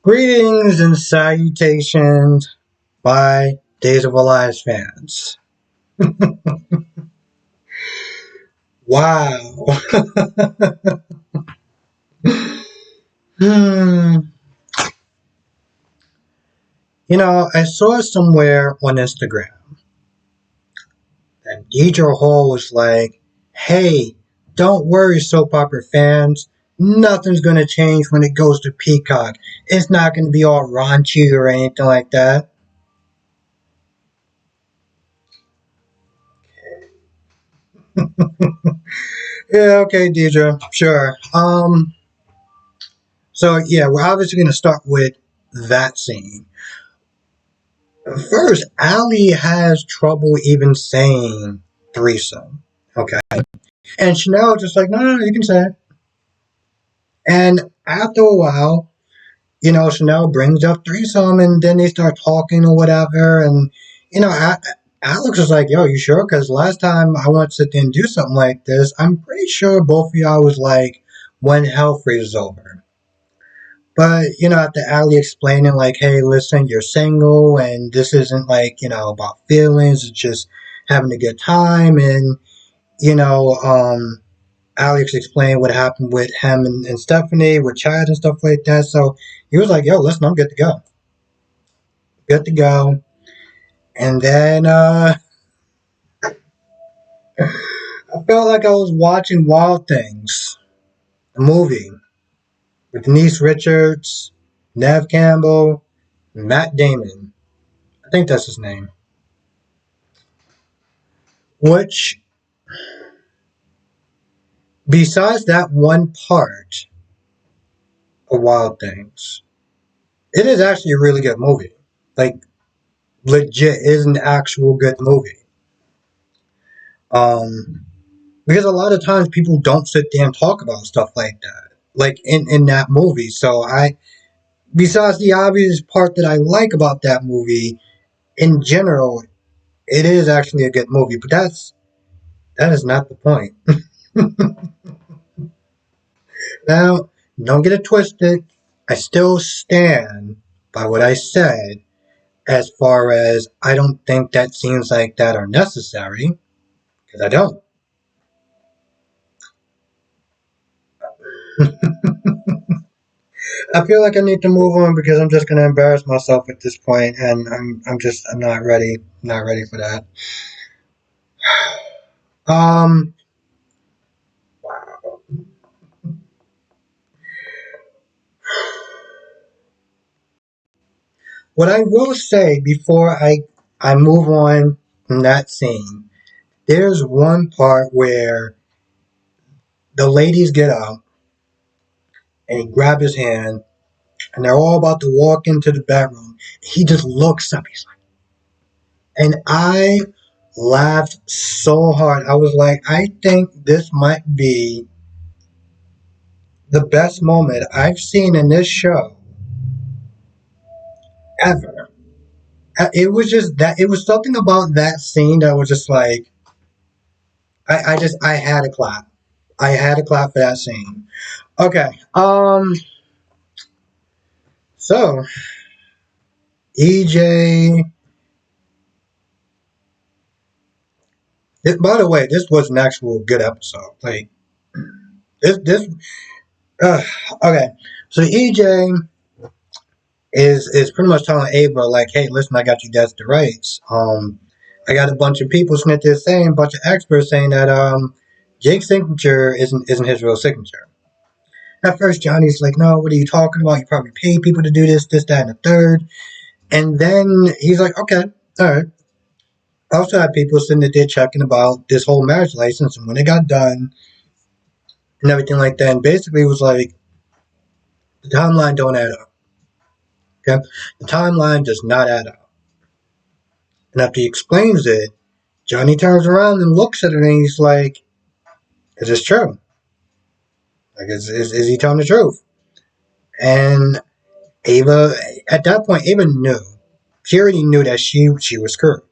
Greetings and salutations by Days of Our Lives fans. Wow. hmm. I saw somewhere on Instagram that Deidre Hall was like, hey, don't worry, soap opera fans. Nothing's going to change when it goes to Peacock. It's not going to be all raunchy or anything like that. Yeah, okay, Deidre, sure. So yeah, we're obviously going to start with that scene. First, Allie has trouble even saying threesome. Okay. And Chanel just like, no, you can say it. And after a while, Chanel brings up threesome and then they start talking or whatever. And, Alex is like, yo, you sure? Because last time I went to sit there and do something like this, I'm pretty sure both of y'all was like, when hell freezes over. But, after Allie explaining, like, hey, listen, you're single, and this isn't, like, about feelings, it's just having a good time. And, you know, um, Alex explained what happened with him and Stephanie, with Chad and stuff like that. So he was like, yo, listen, I'm good to go. Good to go. And then I felt like I was watching Wild Things, the movie, with Denise Richards, Nev Campbell, Matt Damon. I think that's his name. Which, besides that one part of Wild Things, it is actually a really good movie. Like, legit is an actual good movie. Um, because a lot of times people don't sit there and talk about stuff like that, like in that movie. So besides the obvious part that I like about that movie, in general, it is actually a good movie. But that is not the point. Now, don't get it twisted. I still stand by what I said as far as I don't think that scenes like that are necessary, because I don't. I feel like I need to move on because I'm just gonna embarrass myself at this point, and I'm not ready for that. Um, what I will say before I move on from that scene, there's one part where the ladies get up and he grabs his hand, and they're all about to walk into the bedroom. He just looks up. He's like, and I laughed so hard. I was like, I think this might be the best moment I've seen in this show ever. It was just that it was something about that scene that was just like I had to clap. I had to clap for that scene. Okay. So EJ. By the way, this was an actual good episode. Like this. Uh, okay. So EJ is pretty much telling Ava like, hey, listen, I got you dead to rights. I got a bunch of people sitting there saying, a bunch of experts saying that Jake's signature isn't his real signature. At first, Johnny's like, no, what are you talking about? You probably pay people to do this, that, and the third. And then he's like, okay, all right. I also had people sitting there checking about this whole marriage license and when it got done and everything like that. And basically, it was like the timeline don't add up. Okay, the timeline does not add up. And after he explains it, Johnny turns around and looks at it and he's like, is this true? Like, is he telling the truth? And Ava, at that point, Ava knew. She already knew that she was screwed.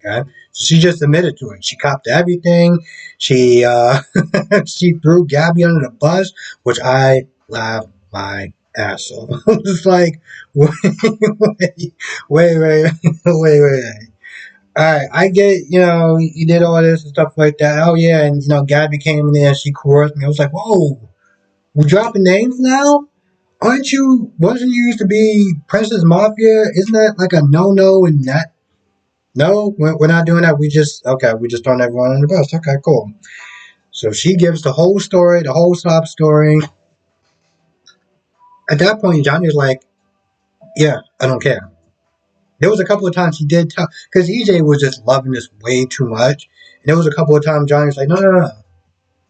Okay, so she just admitted to it. She copped everything. She she threw Gabby under the bus, which I laughed my asshole. It's like, wait, wait. Alright, I get, you did all this and stuff like that. Oh yeah, and Gabby came in there and she coerced me. I was like, whoa, we're dropping names now? Wasn't you used to be Princess Mafia? Isn't that like a no and that? No, we're not doing that. We just throwing everyone on the bus. Okay, cool. So she gives the whole story, the whole sob story. At that point, Johnny's like, yeah, I don't care. There was a couple of times he did tell, because EJ was just loving this way too much. And there was a couple of times Johnny was like, no.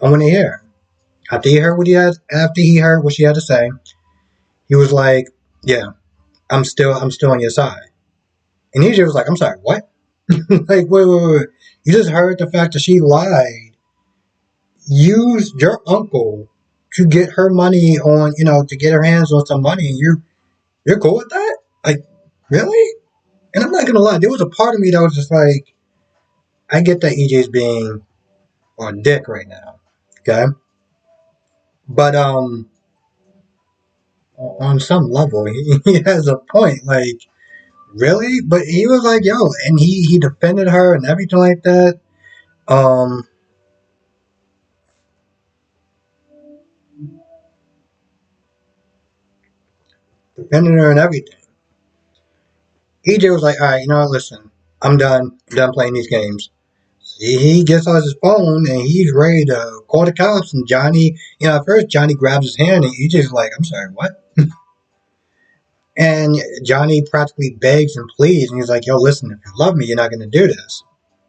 I want to hear. After he heard what she had to say, he was like, yeah, I'm still on your side. And EJ was like, I'm sorry, what? Like, wait. You just heard the fact that she lied, used your uncle to get her money on, to get her hands on some money, and you're cool with that? Like, really? And I'm not gonna lie, there was a part of me that was just like, I get that EJ's being on dick right now, okay? But on some level, he has a point. Like, really? But he was like, yo, and he defended her and everything like that. Um, defending her and everything. EJ was like, all right, you know what? Listen, I'm done. I'm done playing these games. He gets on his phone and he's ready to call the cops. And Johnny, at first Johnny grabs his hand and EJ's like, I'm sorry, what? And Johnny practically begs and pleads, and he's like, yo, listen, if you love me, you're not going to do this.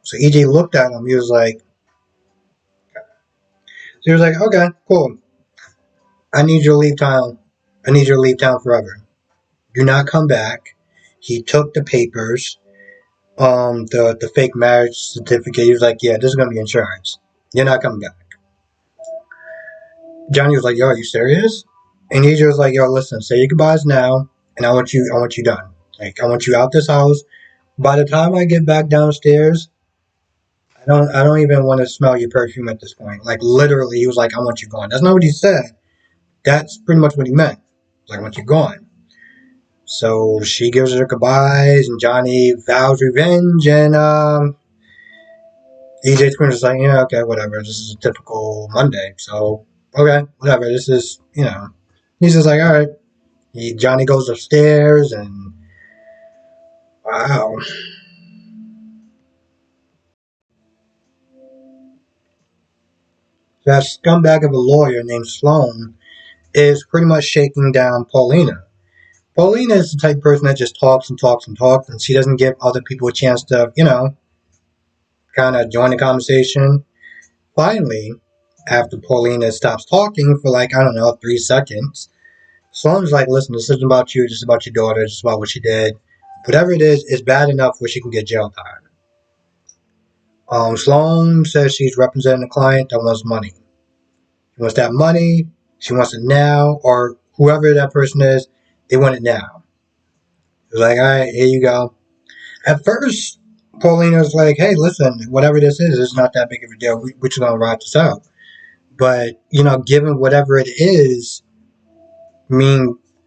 So EJ looked at him. He was like, okay, cool. I need you to leave town. I need you to leave town forever. Do not come back. He took the papers, the fake marriage certificate. He was like, yeah, this is going to be insurance. You're not coming back. Johnny was like, yo, are you serious? And EJ was like, yo, listen, say your goodbyes now, and I want you done. Like, I want you out this house. By the time I get back downstairs, I don't even want to smell your perfume at this point. Like, literally, he was like, I want you gone. That's not what he said. That's pretty much what he meant. Like, I want you gone. So she gives her goodbyes, and Johnny vows revenge, and EJ Squinter's like, yeah, okay, whatever. This is a typical Monday, so okay, whatever. This is, he's just like, all right. Johnny goes upstairs, and wow, that scumbag of a lawyer named Sloan is pretty much shaking down Paulina. Paulina is the type of person that just talks and talks and talks, and she doesn't give other people a chance to, kind of join the conversation. Finally, after Paulina stops talking for like, I don't know, 3 seconds, Sloan's like, listen, this isn't about you, just about your daughter, just about what she did. Whatever it is, it's bad enough where she can get jail time. Sloan says she's representing a client that wants money. She wants that money, she wants it now, or whoever that person is, they want it now. It's like, all right, here you go. At first, Paulina's like, hey, listen, whatever this is, it's not that big of a deal. We're just going to ride this out. But, given whatever it is,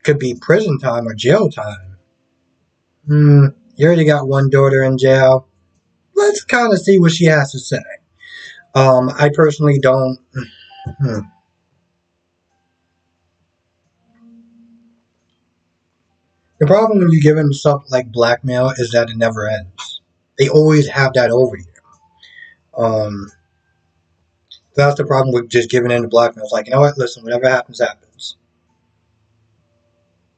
could be prison time or jail time. You already got one daughter in jail. Let's kind of see what she has to say. I personally don't. Hmm. The problem when you give them stuff like blackmail is that it never ends. They always have that over you. Um, that's the problem with just giving in to blackmail. It's like, you know what? Listen, whatever happens, happens.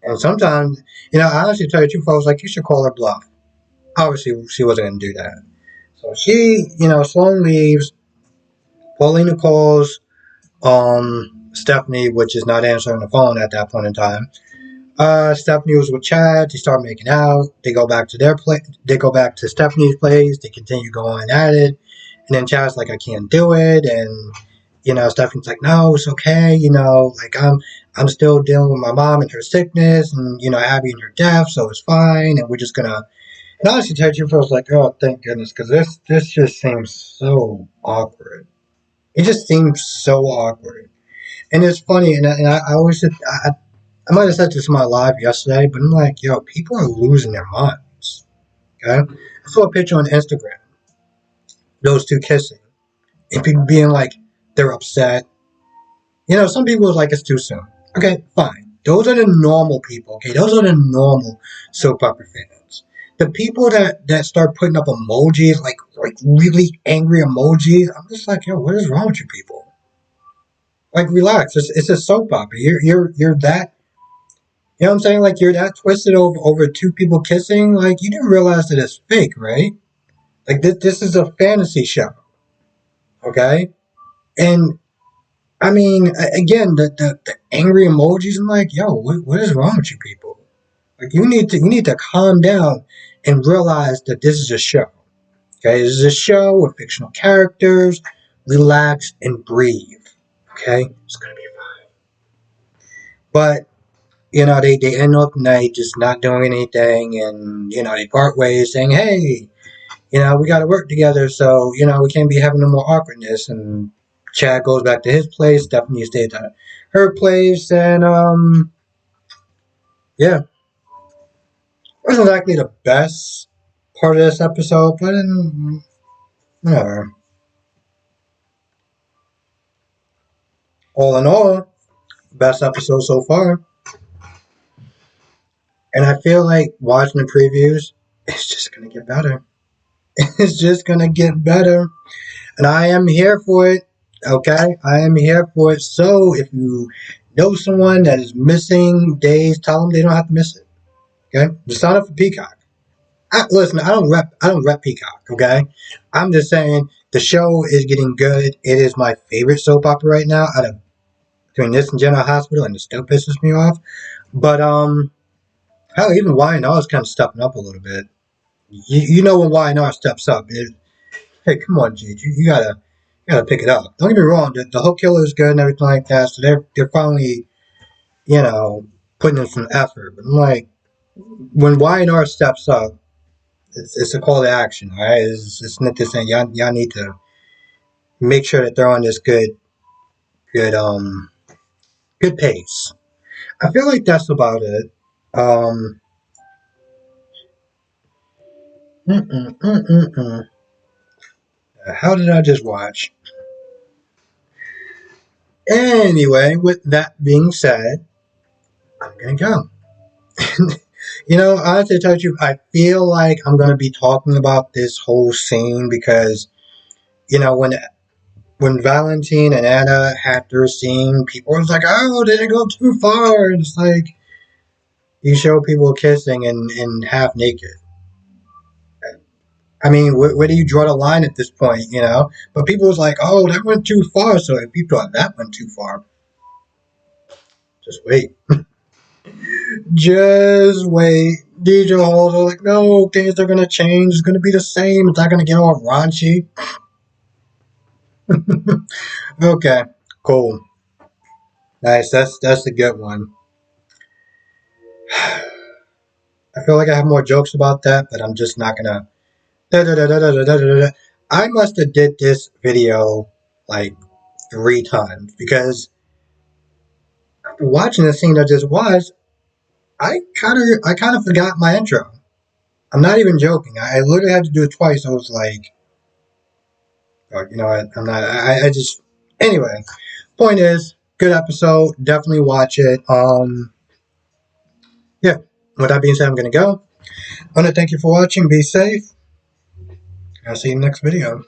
And sometimes, I honestly tell you the truth, I was like, you should call her bluff. Obviously, she wasn't going to do that. So she, Sloan leaves. Paulina calls Stephanie, which is not answering the phone at that point in time. Stephanie was with Chad. They start making out. They go back to their place. They go back to Stephanie's place. They continue going at it. And then Chad's like, I can't do it. And, Stephanie's like, no, it's okay. Like I'm still dealing with my mom and her sickness and, Abby and her death. So it's fine. And we're just going to, and honestly, tell you, I was like, oh, thank goodness. Cause this just seems so awkward. It just seems so awkward. And it's funny. And I always, I might have said this in my live yesterday, but I'm like, yo, people are losing their minds. Okay, I saw a picture on Instagram, those two kissing, and people being like, they're upset. You know, some people are like, it's too soon. Okay, fine. Those are the normal people. Okay, those are the normal soap opera fans. The people that start putting up emojis, like really angry emojis, I'm just like, yo, what is wrong with you people? Like, relax. It's a soap opera. You're that. You know what I'm saying? Like, you're that twisted over two people kissing. Like, you didn't realize that it's fake, right? Like, this is a fantasy show. Okay, and I mean, again, the angry emojis. I'm like, yo, what is wrong with you people? Like, you need to calm down and realize that this is a show. Okay, this is a show with fictional characters. Relax and breathe. Okay, it's gonna be fine. But you know, they end up night just not doing anything, and you know, they part ways, saying, hey, you know, we got to work together, so you know, we can't be having no more awkwardness. And Chad goes back to his place. Stephanie stays at her place, and yeah, wasn't exactly the best part of this episode, but whatever. All in all, best episode so far. And I feel like watching the previews, it's just gonna get better. It's just gonna get better, and I am here for it. Okay, I am here for it. So if you know someone that is missing days, tell them they don't have to miss it. Okay, just sign up for Peacock. Listen, I don't rep Peacock. Okay, I'm just saying the show is getting good. It is my favorite soap opera right now. Out of between this and General Hospital, and it still pisses me off. But hell, even YNR is kind of stepping up a little bit. You know when YNR steps up, hey, come on, G, you gotta pick it up. Don't get me wrong, the Hook Killer is good and everything like that. So they're finally, you know, putting in some effort. But I'm like, when YNR steps up, it's a call to action. All right, it's not this thing. Y'all need to make sure that they're on this good good pace. I feel like that's about it. Um, mm-mm, mm-mm, mm. How did I just watch? Anyway, with that being said, I'm gonna go. You know, honestly, to tell you, I feel like I'm gonna be talking about this whole scene because you know when Valentine and Anna had their scene, people was like, "Oh, did it go too far?" And it's like you show people kissing and half naked. I mean, where do you draw the line at this point? You know, but people was like, "Oh, that went too far." So if you thought that went too far, just wait. Just wait. DJ Halls are like, no, things are gonna change. It's gonna be the same. It's not gonna get all raunchy. Okay, cool, nice. That's a good one. I feel like I have more jokes about that, but I'm just not gonna. I must have did this video like 3 times because after watching the scene I just watched, I kind of forgot my intro. I'm not even joking. I literally had to do it twice. I was like, oh, you know what? I'm not. I just. Anyway, point is, good episode. Definitely watch it. Yeah. With that being said, I'm gonna go. I want to thank you for watching. Be safe. I'll see you in the next video.